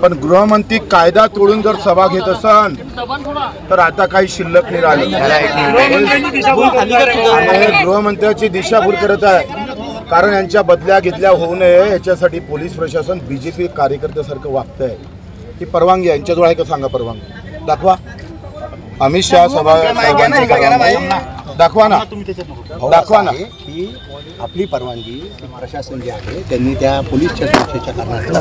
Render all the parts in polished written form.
पण गृहमंत्री कायदा तोडून जर सभा घेत असन तर आता काही शिल्लक नाही राहिलं। गृहमंत्र्याची दिशाभूल करत आहे, कारण यांच्या बदल्या घेतल्या होऊ नये याच्यासाठी पोलीस प्रशासन बीजेपी कार्यकर्त्यासारखं वागतंय। ही परवानगी आहे यांच्याजवळ आहे का सांगा, परवानगी दाखवा। अमित शहा सभा दाखवा ना, दाखवा ना की आपली परवानगी प्रशासन जे आहे त्यांनी त्या पोलीसच्या सुरक्षेच्या कारणास्तव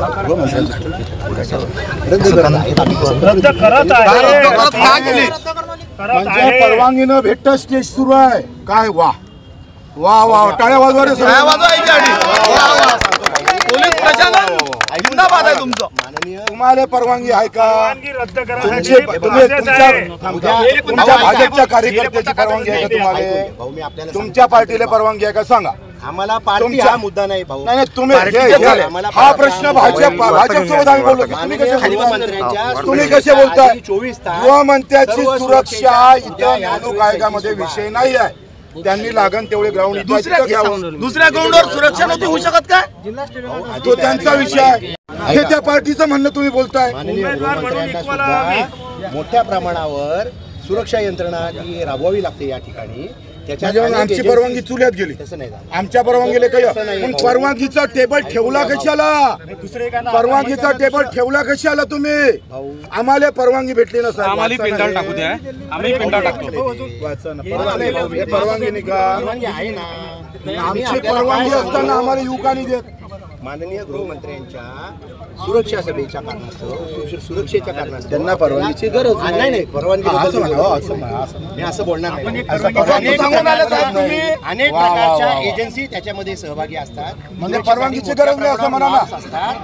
परवानगीनं भेटत स्टेज सुरू आहे काय? वा वा वा, टाळ्या वाजवा रे पोलीस प्रशासन जिंदाबाद आहे तुमचं। तुम्हाला परवानगी आहे का? तुमच्या भाजपच्या कार्यकर्त्याची परवानगी आहे का तुम्हाला? तुमच्या पार्टीला परवानगी आहे का सांगा आम्हाला? पार्टी हा मुद्दा नाही भाऊ। नाही तुम्ही हा प्रश्न भाजपसोबत आम्ही बोललो, तुम्ही कसे बोलताय? गृहमंत्र्याची सुरक्षा इथं निवडणूक आयोगामध्ये विषय नाही आहे, त्यांनी लागण तेवढे ग्राउंड दुसऱ्या ग्राउंडवर सुरक्षा नव्हती होऊ शकत काय? तो त्यांचा विषय आहे, हे त्या पार्टीचं म्हणणं तुम्ही बोलताय। मोठ्या प्रमाणावर सुरक्षा यंत्रणा जी राबवावी लागते या ठिकाणी, आमची परवानगी चुल्यात गेली, आमच्या परवानगीला काही पण परवानगीचा टेबल ठेवला कशाला? परवानगीचा टेबल ठेवला कशाला तुम्ही? आम्हाला परवानगी भेटली नसेल, आम्हाला पेंडाल टाकू द्या, आम्ही पेंडाल टाकतो। परवानगी नाही का? आमची परवानगी असताना आम्हाला युवकांनी देत। माननीय गृहमंत्र्यांच्या सुरक्षा सभेच्या कारणास्तव सुरक्षेच्या कारणास्तव त्यांना परवानगीची गरज नाही, परवानगी मी असं बोलणार नाही। अनेक प्रकारच्या एजन्सी त्याच्यामध्ये सहभागी असतात, म्हणजे परवानगीची गरज नाही असं म्हणा ना,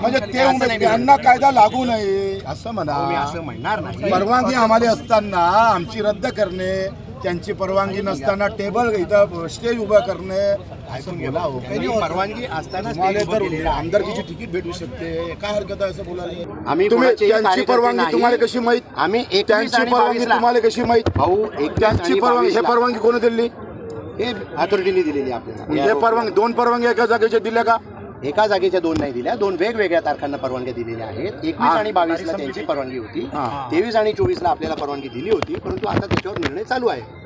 म्हणजे ते त्यांना कायदा लागू नये असं म्हणा। मी असं म्हणणार नाही। परवानगी आम्हाला असताना आमची रद्द करणे, त्यांची परवानगी नसताना टेबल इथं स्टेज उभा करणे परवानगी असताना आमदारकीची तिकीट भेटू शकते, काय हरकत आहे असं बोलायला? आम्ही त्यांची परवानगी तुम्हाला कशी माहित? आम्ही त्यांची परवानगी तुम्हाला कशी माहित? भाऊ त्यांची परवानगी, हे परवानगी कोणी दिली? हे अथॉरिटीने दिलेली आपल्याला। हे परवानगी, दोन परवानगी एका जागेच्या दिल्या का? एका जागेच्या दोन नाही दिल्या, दोन वेगवेगळ्या तारखांना परवानग्या दिलेल्या आहेत। 21 आणि 22 त्यांची परवानगी होती, 23 आणि 24 आपल्याला परवानगी दिली होती, परंतु आता त्याच्यावर निर्णय चालू आहे।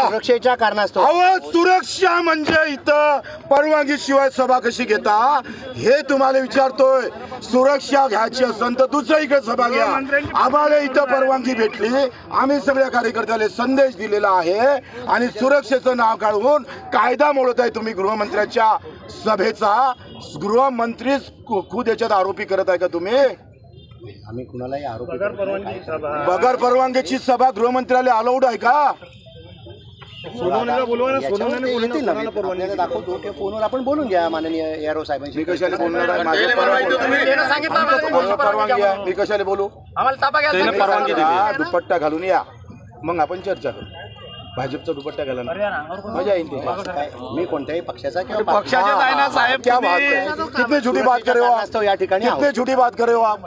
सुरक्षेच्या कारणास्तव सुरक्षा म्हणजे इथं परवानगी शिवाय सभा कशी घेता हे तुम्हाला विचारतोय। सुरक्षा घ्यायची असेल तर दुसरीकडे सभा घ्या, आम्हाला इथं परवानगी भेटली, आम्ही सगळ्या कार्यकर्त्याला संदेश दिलेला आहे आणि सुरक्षेचं नाव काढून कायदा मोडत आहे तुम्ही गृहमंत्र्याच्या सभेचा। गृहमंत्री खुद याच्यात आरोपी करत आहे का तुम्ही? आम्ही कुणालाही आरोप बगर परवानगीची सभा गृहमंत्र्याला अलाउड आहे का? दाखवतो की फोनवर आपण बोलून घ्या माननीय यारो साहेबांशी। मी कशाला बोलणार आहे? माझी परवानगी आहे, मी कशाला बोलू? परवानगी दुपट्टा घालून या, मग आपण चर्चा करू। भाजपचा दुपट्टा घाला मजा येईल। मी कोणत्याही पक्षाचा किंवा क्या बात है, कितनी झूठी बात कर रहे हो आप? या ठिकाणी कितनी झूठी बात कर रहे हो आप?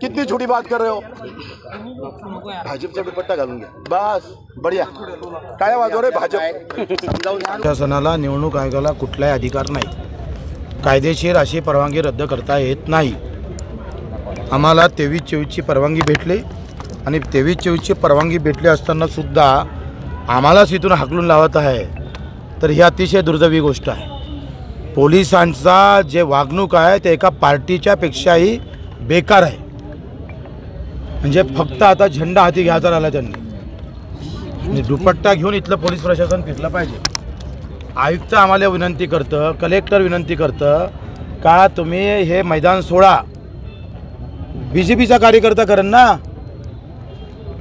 कितनी झूठी बात कर रहे हो? भाजपचा दुपट्टा घालून घ्या बस, बढिया। काय वाजव रे भाजप? प्रशासनाला निवडणूक आयोगाला कुठलाही अधिकार नाही, कायदेशीर अशी परवानगी रद्द करता येत नाही। आम्हाला 23-24ची परवानगी भेटली आणि 23-24ची परवानगी भेटली असताना सुद्धा आम्हालाच इथून हाकलून लावत आहे, तर ही अतिशय दुर्दैवी गोष्ट आहे। पोलिसांचा जे वागणूक आहे ते एका पार्टीच्या पेक्षाही बेकार आहे। म्हणजे फक्त आता झेंडा हाती घ्यायचा राहिला त्यांनी, दुपट्टा घेऊन इथलं पोलीस प्रशासन फिरलं पाहिजे। आयुक्त आम्हाला विनंती करतं, कलेक्टर विनंती करतं का तुम्ही हे मैदान सोडा। बीजेपीचा कार्यकर्ता करेन ना,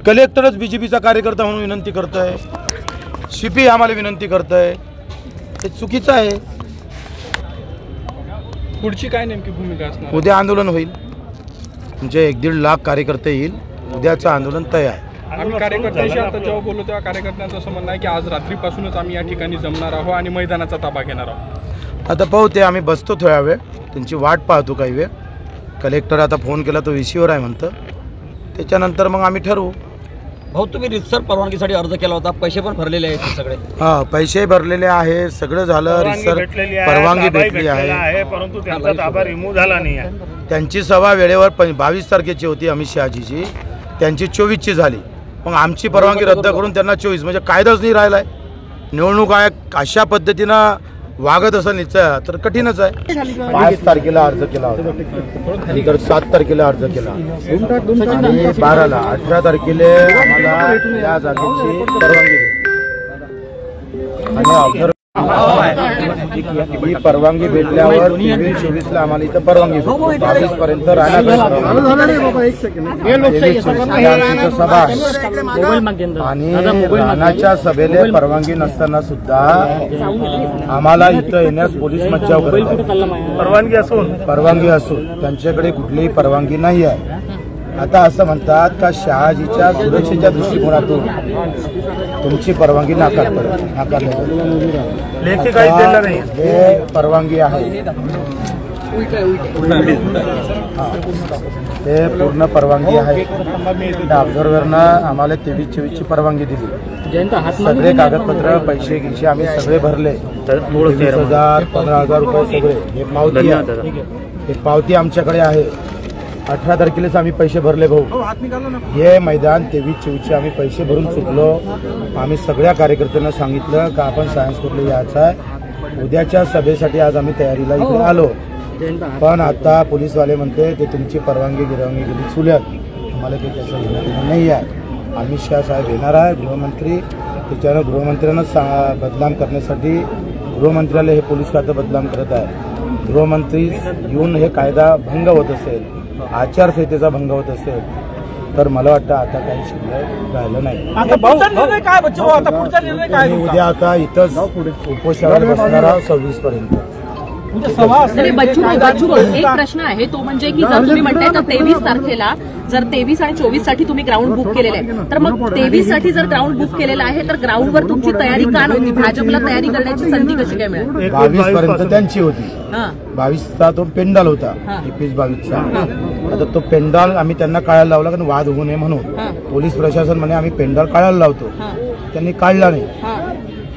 कलेक्टरच बीजेपीचा कार्यकर्ता म्हणून विनंती करतोय, सीपी आम्हाला विनंती करतोय, हे चुकीचं आहे। पुढची काय नेमकी भूमिका असणार? उद्या आंदोलन होईल, म्हणजे 1-1.5 लाख कार्यकर्ते येईल, उद्याचं आंदोलन तय आहे। आम्ही कार्यकर्त्यांशी आता जेव्हा बोललो तेव्हा कार्यकर्त्यांचं असं म्हणणं आहे की आज रात्रीपासूनच आम्ही या ठिकाणी जमणार आहोत आणि मैदानाचा ताबा घेणार आहोत। आता पाहू, ते आम्ही बसतो थोड्या वेळ, त्यांची वाट पाहतो काही वेळ। कलेक्टर आता फोन केला तो VC वर आहे म्हणतं, त्याच्यानंतर मग आम्ही ठरवू। भाऊ तुम्ही रितसर परवानगीसाठी अर्ज केला होता, पैसे पण भरलेले आहेत सगळे? हा, पैसे भरलेले आहे, सगळं झालं, रिसर परवानगी भेटली आहे, परंतु त्यांचा ताबा रिमूव्ह झाला नाही आहे. त्यांची सभा वेळेवर 22 तारखेची होती अमित शहाजीची, त्यांची 24ची झाली. मग आमची परवानगी रद्द करून त्यांना 24 म्हणजे कायदाच नाही राहिलाय. निवडणूक आयोग अशा पद्धतीनं वागत असेल निश्चय तर कठीणच आहे. 5 तारखेला अर्ज केला होता, नंतर 7 तारखेला अर्ज केला आणि 12ला 18 तारखेला आम्हाला या जागेची परवानगी आणि ऑब्झर्व ही परवानगी भेटल्यावर 23-24ला आम्हाला इथं परवानगी 22 पर्यंत राहण्यात सभा आणि राणाच्या सभेला परवानगी नसताना सुद्धा आम्हाला इथं येण्यास पोलीस मज्जाव करतात. परवानगी असून त्यांच्याकडे कुठलीही परवानगी नाही आहे. आता असं म्हणतात का शहाजीच्या सुरक्षेच्या दृष्टिकोनातून तुमची परवानगी नाकारली हे परवानगी आहे, हे पूर्ण परवानगी आहे. त्या ऑब्झर्व्हरनं आम्हाला 23-24ची परवानगी दिली. सगळे कागदपत्र पैसे गिसे आम्ही सगळे भरले, 20,000 15,000 रुपये सगळे. हे पावती आहे, हे पावती आमच्याकडे आहे. 18 तारखेलाच आम्ही पैसे भरले भाऊ. हे मैदान 23-24चे आम्ही पैसे भरून चुकलो. आम्ही सगळ्या कार्यकर्त्यांना सांगितलं का आपण सायन्स कोर्टला यायचं आहे. उद्याच्या सभेसाठी आज आम्ही तयारीला इकडे आलो, पण आता पोलीसवाले म्हणते ते तुमची परवानगी गिरवानगी गेली चुल्यात. आम्हाला काही त्याचं घेणं नाही आहे. अमित शहा साहेब येणार आहे गृहमंत्री, त्याच्यानं गृहमंत्र्यांना बदनाम करण्यासाठी गृहमंत्र्याला हे पोलीस खातं बदनाम करत आहे. गृहमंत्री येऊन हे कायदा भंग होत असेल, आचारसंहितेचा भंग होत असेल तर मला वाटतं आता काही शिल्लक राहिलं नाही. उद्या आता इथंच उपोषणावर बसणार आहोत 26 पर्यंत. बच्चू एक प्रश्न आहे तो म्हणजे की जर तुम्ही म्हणताय तर 23 तारखेला जर 23 आणि 24 साठी तुम्ही ग्राउंड बुक केलेलं आहे, तर मग 23 साठी जर ग्राउंड बुक केलेलं आहे तर ग्राउंडवर तुमची तयारी का नव्हती? भाजपला तयारी करण्याची संधी कशी काय मिळाली? 22 पर्यंत त्यांची होती. 22चा तो पेंडाल होता, 21-22चा. आता तो पेंडाल आम्ही त्यांना काढायला लावला कारण वाद होऊ नये म्हणून. पोलीस प्रशासन म्हणे आम्ही पेंडाल काढायला लावतो, त्यांनी काढला नाही.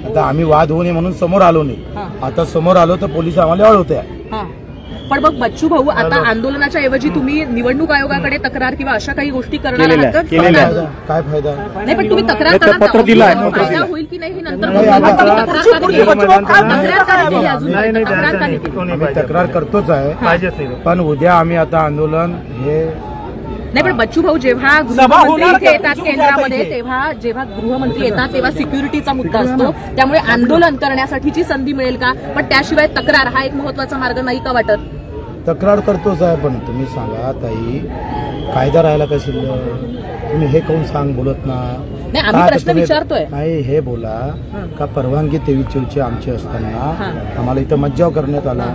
आता आम्ही वाद होऊ नये म्हणून समोर आलो नाही. आता समोर आलो तर पोलीस आम्हाला अडवते. पण मग बच्चू भाऊ आता आंदोलनाच्या ऐवजी तुम्ही निवडणूक आयोगाकडे तक्रार किंवा अशा काही गोष्टी करणार आहात? काय फायदा नाही, पण तुम्ही तक्रार फायदा होईल की नाही नंतर तक्रार करतोच आहे, पण उद्या आम्ही आता आंदोलन हे नाही. पण बच्चू भाऊ जेव्हा गृहमंत्री इथे येतात केंद्रामध्ये, तेव्हा जेव्हा गृहमंत्री येतात तेव्हा सिक्युरिटीचा मुद्दा असतो, त्यामुळे आंदोलन करण्यासाठीची संधी मिळेल का? पण त्याशिवाय तक्रार हा एक महत्वाचा मार्ग नाही का वाटत? तक्रार करतोच आहे, पण तुम्ही सांगा ताई कायदा राहायला का शिल्लक? तुम्ही हे कोण बोलत ना? नाही, आम्ही प्रश्न विचारतोय. नाही, हे बोला का परवानगी 23-24ची आमची असताना आम्हाला इथं मज्जाव करण्यात आला,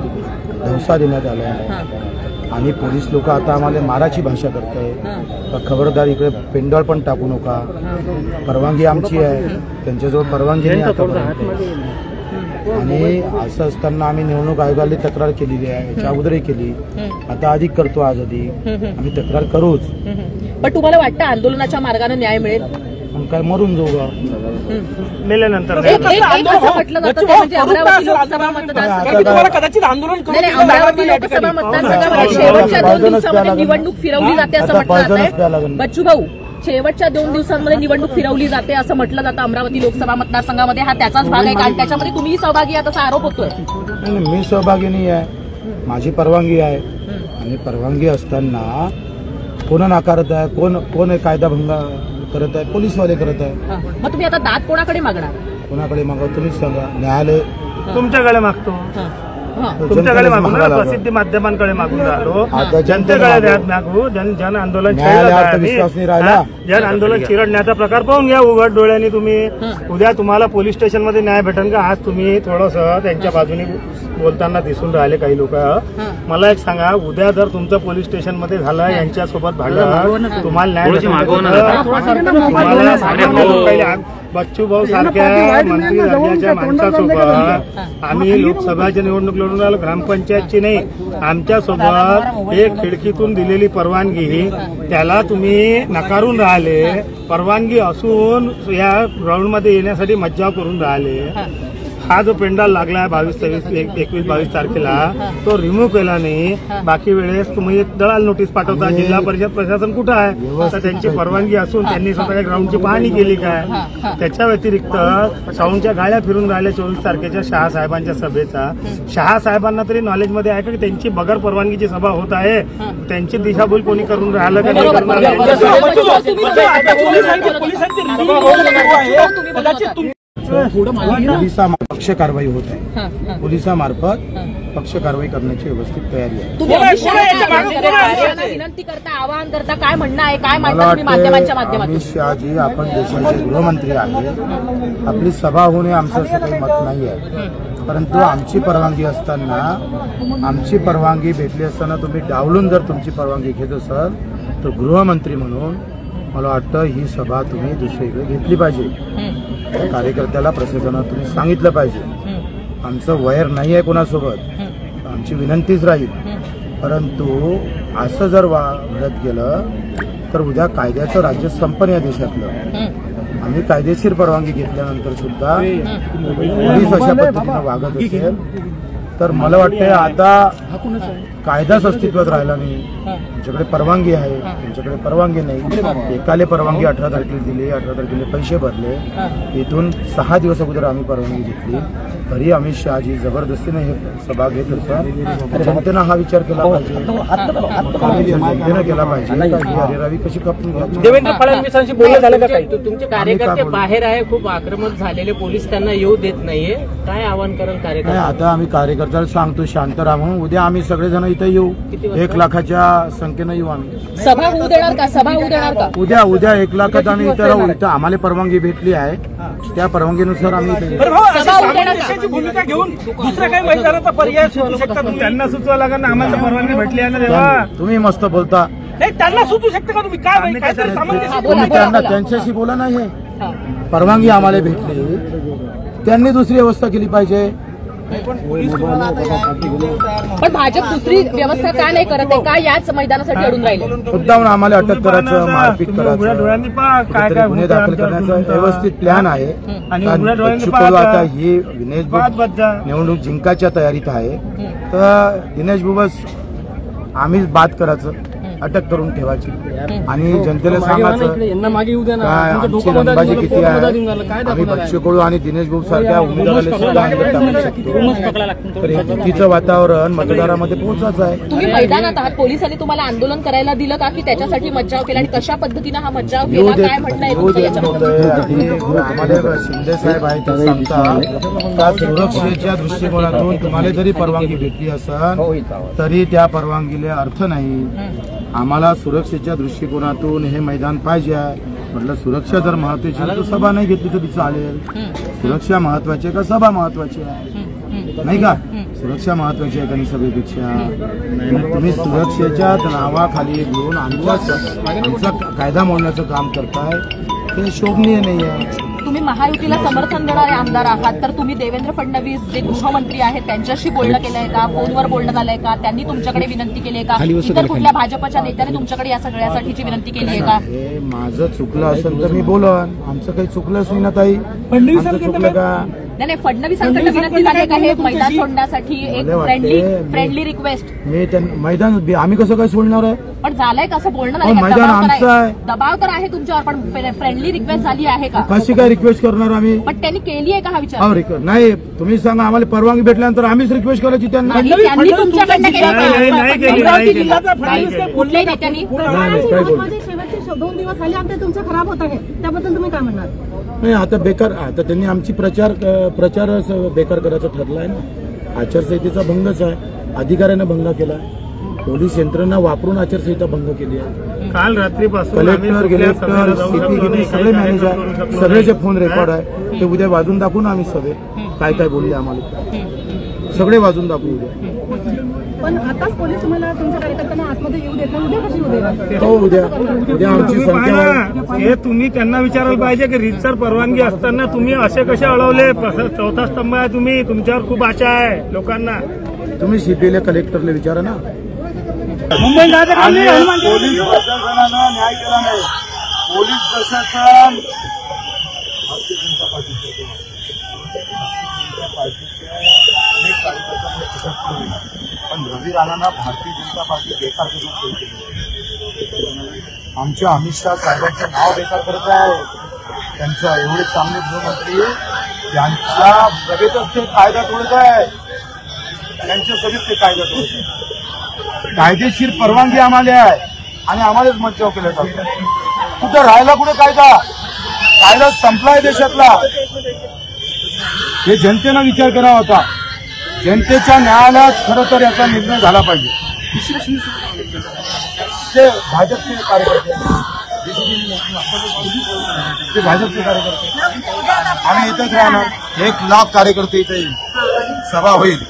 धवसा देण्यात आला आणि पोलीस लोक आता आम्हाला माराची भाषा करताय. खबरदार इकडे पेंडॉल पण टाकू नका. परवानगी आमची आहे, त्यांच्याजवळ परवानगी नाही आतापर्यंत. आणि असं असताना आम्ही निवडणूक आयोगाला तक्रार केलेली आहे, याच्या अगोदरही केली, आता अधिक करतो. आज अधिक आम्ही तक्रार करूच. पण तुम्हाला वाटतं आंदोलनाच्या मार्गाने न्याय मिळेल? काय मरून जाऊ मेल्यानंतर म्हटलं जातं म्हणजे अमरावती लोकसभा अमरावती लोकसभा मतदारसंघामध्ये शेवटच्या 2 दिवसांमध्ये निवडणूक फिरवली जाते असं म्हटलं जातं. बच्चू भाऊ, शेवटच्या 2 दिवसांमध्ये निवडणूक फिरवली जाते असं म्हटलं जातं अमरावती लोकसभा मतदारसंघामध्ये. हा त्याचाच भाग आहे कारण त्याच्यामध्ये तुम्ही सहभागी आहात असा आरोप होतोय. मी सहभागी नाही आहे, माझी परवानगी आहे. आणि परवानगी असताना कोण नाकारत आहे, कोण कायदा भंग करत आहे? पोलीसवाले करत आहे. मग तुम्ही आता दाद कोणाकडे मागणार? कोणाकडे मागा तुम्हीच सांगा. न्यायालय तुमच्याकडे मागतो, तुमच्याकडे मागू ना, प्रसिद्धी माध्यमांकडे मागून राहिलो, जनतेकडे मागू. जन आंदोलन जन आंदोलन चिरडण्याचा प्रकार पाहून घ्या उघड डोळ्यांनी तुम्ही. उद्या तुम्हाला पोलीस स्टेशनमध्ये न्याय भेटेल का? आज तुम्ही थोडंसं त्यांच्या बाजूने बोलताना दिसून राहिले काही लोक. मला एक सांगा, उद्या जर तुमचं पोलीस स्टेशन मध्ये झालं यांच्यासोबत भांडण, तुम्हाला न्याय बच्चू भाऊ सारख्या मंत्री दर्जाच्या माणसासोबत आम्ही लोकसभाची निवडणूक लढून राहिलो, ग्रामपंचायतची नाही. आमच्यासोबत एक खिडकीतून दिलेली परवानगी त्याला तुम्ही नकारून राहिले. परवानगी असून या ग्राउंडमध्ये येण्यासाठी मज्जाव करून राहिले. हा जो पेंडाल लागला आहे 21-22 तारखेला तो रिमूव्ह केला नाही. बाकी वेळेस तुम्ही दलाल नोटीस पाठवता. जिल्हा परिषद प्रशासन कुठं आहे? तर त्यांची परवानगी असून त्यांनी स्वतःच्या ग्राउंडची पाहणी केली काय? त्याच्या व्यतिरिक्त शाहूंच्या गाड्या फिरून राहिल्या 24 तारखेच्या शहासाहेबांच्या सभेचा. शहासाहेबांना तरी नॉलेजमध्ये आहे का की त्यांची बगर परवानगीची सभा होत आहे? त्यांची दिशाभूल कोणी करून राहिलं का नाही करून राहिलं? पक्ष कारवाई होत आहे. पोलिसामार्फत पक्ष कारवाई करण्याची व्यवस्थित तयारी आहे. विनंती करता, आवाहन करता, काय म्हणणं आहे, काय मांडता तुम्ही माध्यमांच्या माध्यमातून? अमित शहाजी आपण देशाचे गृहमंत्री आहे. आपली सभा होणे आमचं असं काही मत नाही आहे. परंतु आमची परवानगी असताना, आमची परवानगी भेटली असताना तुम्ही डावलून जर तुमची परवानगी घेत असाल तर गृहमंत्री म्हणून मला वाटतं ही सभा तुम्ही दुसरीकडे घेतली पाहिजे. कार्यकर्त्याला प्रशासनात तुम्ही सांगितलं पाहिजे. आमचं वैर नाही आहे कोणासोबत, आमची विनंतीच राहील. परंतु असं जर घडत गेलं तर उद्या कायद्याचं राज्य संपन्न या देशातलं. आम्ही कायदेशीर परवानगी घेतल्यानंतर सुद्धा पोलीस अशा पद्धतीनं वागत असेल तर मला वाटतं आता कायदाच अस्तित्वात राहिला नाही. तुमच्याकडे परवानगी आहे, तुमच्याकडे परवानगी नाही. एकाले परवानगी 18 तारखेला दिली, 18 तारखेला पैसे भरले. इथून 6 दिवस अगोदर आम्ही परवानगी घेतली. तरी अमित शहाजी जबरदस्तीने हे सभा घेत असतात. जनतेनं हा विचार केला पाहिजे, जनतेनं केला पाहिजे ही अरेरावी कशी खपून घ्यायची. देवेंद्र फडणवीसांशी बोलणं झालं का काही? तुमचे कार्यकर्ते बाहेर आहे, खूप आक्रमक झालेले, पोलीस त्यांना येऊ देत नाहीये. काय आवाहन करेल कार्यकर्ते? आता आम्ही कार्यकर्त्याला सांगतो शांत राहा म्हणून. उद्या आम्ही सगळेजण इथे येऊ, 1 लाखाच्या संख्येनं येऊ आम्ही. सभा होऊ देणार का? सभा होऊ देणार का? उद्या 1 लाखात आम्ही इथे राहू. इथं आम्हाला परवानगी भेटली आहे, त्या परवानगीनुसार आम्ही इथे येऊ. भूमिका घेऊन दुसऱ्या काही मैदानाचा पर्याय सुचू शकता तुम्ही? त्यांना सुचवा लागेल ना, आम्हाला परवानगी भेटली आहे ना तेव्हा. तुम्ही मस्त बोलता. नाही, त्यांना सुचू शकता का तुम्ही? काय तुम्ही त्यांना त्यांच्याशी बोला नाही. परवानगी आम्हाला भेटली, त्यांनी दुसरी व्यवस्था केली पाहिजे. पण भाजप दुसरी व्यवस्था का नाही करत आहे? का याच मैदानासाठी अडून राहिले? मुद्दामून आम्हाला अटक करायचं, मारपीट करायचं, गुन्हे दाखल करण्याचा व्यवस्थित प्लॅन आहे. आता ही दिनेश बुब निवडणूक जिंकायच्या तयारीत आहे. तर दिनेश बुबच आम्हीच बाद करायचं, अटक करून ठेवायची आणि जनतेला सांगायचं काय आमची रंगबाजी किती आहे. आम्ही बच्चू कडू आणि दिनेश बुब सारख्या उमेदवाराला सुद्धा अंगात टाकू शकतो. तर हे भीतीचं वातावरण मतदारामध्ये पोहोचायचं आहे. तुम्ही मैदानात आहात, पोलिसांनी तुम्हाला आंदोलन करायला दिलं का की त्याच्यासाठी मज्जाव केला आणि कशा पद्धतीनं हा मज्जाव केला? काय म्हणणं आहे तुमचं याच्याबद्दल? आम्हाला शिंदे साहेब आहेत ते सांगतात का सुरक्षेच्या दृष्टिकोनातून तुम्हाला जरी परवानगी भेटली असेल तरी त्या परवानगीला अर्थ नाही. आम्हाला सुरक्षेच्या दृष्टिकोनातून हे मैदान पाहिजे आहे. म्हटलं सुरक्षा जर महत्वाची आहे तर सभा नाही घेतली तरी चालेल. सुरक्षा महत्वाची आहे का सभा महत्वाची आहे? नाही का? सुरक्षा महत्वाची आहे का सभेपेक्षा? तुम्ही सुरक्षेच्या नावाखाली घेऊन आमचा कायदा मोडण्याचं काम करताय, हे शोभनीय नाही आहे. तुम्ही महायुतीला समर्थन देणारे आमदार आहात, तर तुम्ही देवेंद्र फडणवीस जे गृहमंत्री आहेत त्यांच्याशी बोलणं केलंय का? फोनवर बोलणं झालंय का? त्यांनी तुमच्याकडे विनंती केली आहे का? इतर कुठल्या भाजपच्या नेत्याने तुमच्याकडे या सगळ्यासाठीची विनंती केली आहे का? माझं चुकलं असेल तर मी बोलन. आमचं काही चुकलंच नाही ना ताई. आमचं चुकलं का? नाही, फडणवीसांकडे विनंती झाली का हे मैदान सोडण्यासाठी? एक फ्रेंडली रिक्वेस्ट. मी मैदान आम्ही कसं काय सोडणार आहे? पण झालंय कसं बोलणं नाही? मैदान आमचं आहे. दबाव तर आहे तुमच्यावर, पण फ्रेंडली रिक्वेस्ट झाली आहे का? कशी काय रिक्वेस्ट करणार आम्ही? पण त्यांनी केली आहे का हा विचार? नाही, तुम्ही सांगा. आम्हाला परवानगी भेटल्यानंतर आम्हीच रिक्वेस्ट करायची त्यांना. त्यांनी तुमच्याकडनं केली कुठल्याही नेत्यांनी? शेवटचे 2 दिवस झाले आमचे तुमचे खराब होत आहे, त्याबद्दल तुम्ही काय म्हणणार? नाही, आता बेकार. आता त्यांनी आमची प्रचार बेकार करायचं ठरलं आहे ना. आचारसंहितेचा भंगच आहे. अधिकाऱ्यानं भंग केला. पोलीस यंत्रणा वापरून आचारसंहिता भंग केली आहे. काल रात्रीपासून कलेक्टर गिलेक्टर सीपी सगळे मॅनेजर सगळेचे फोन रेकॉर्ड आहे. ते उद्या वाजून दाखवू ना आम्ही सगळे काय काय बोलले आम्हाला. सगळे वाजून दाखवू उद्या. पण आताच पोलीस तुम्हाला तुमच्या कार्यकर्त्यांना आतमध्ये येऊ देत नाही, उद्या कशी उद्या? हो उद्या आमची तुम्ही संख्या पाहा, हे तुम्ही त्यांना विचारायला पाहिजे की रीतसर परवानगी असताना तुम्ही असे कसे अडवले? चौथा स्तंभ आहे तुम्ही, तुमच्यावर खूप आशा आहे लोकांना. तुम्ही सीपीएल कलेक्टरला विचारा ना. मुंबई जायचं काम नाही, हनुमान पोलीस प्रशासनानं न्याय केला नाही. पोलीस प्रशासन पण रवी राणांना भारतीय जनता पार्टी बेकार करून आमच्या अमित शहा साहेबांचं नाव बेकार करत आहे. त्यांचं एवढे चांगले गृहमंत्री त्यांच्या सभेतच ते कायदा तोडत आहे. त्यांच्या सभेत ते कायदा तोडत आहे. कायदेशीर परवानगी आम्हाला आहे आणि आम्हालाच मंचाव केलं जातं. कुठं राहायला कुठे कायदा संपलाय देशातला. हे जनतेनं विचार करावा होता. जनतेच्या न्यायालयात खरं तर याचा निर्णय झाला पाहिजे. ते भाजपचे कार्यकर्ते आम्ही इथंच राहणार. 1 लाख कार्यकर्ते इथे येईल, सभा होईल.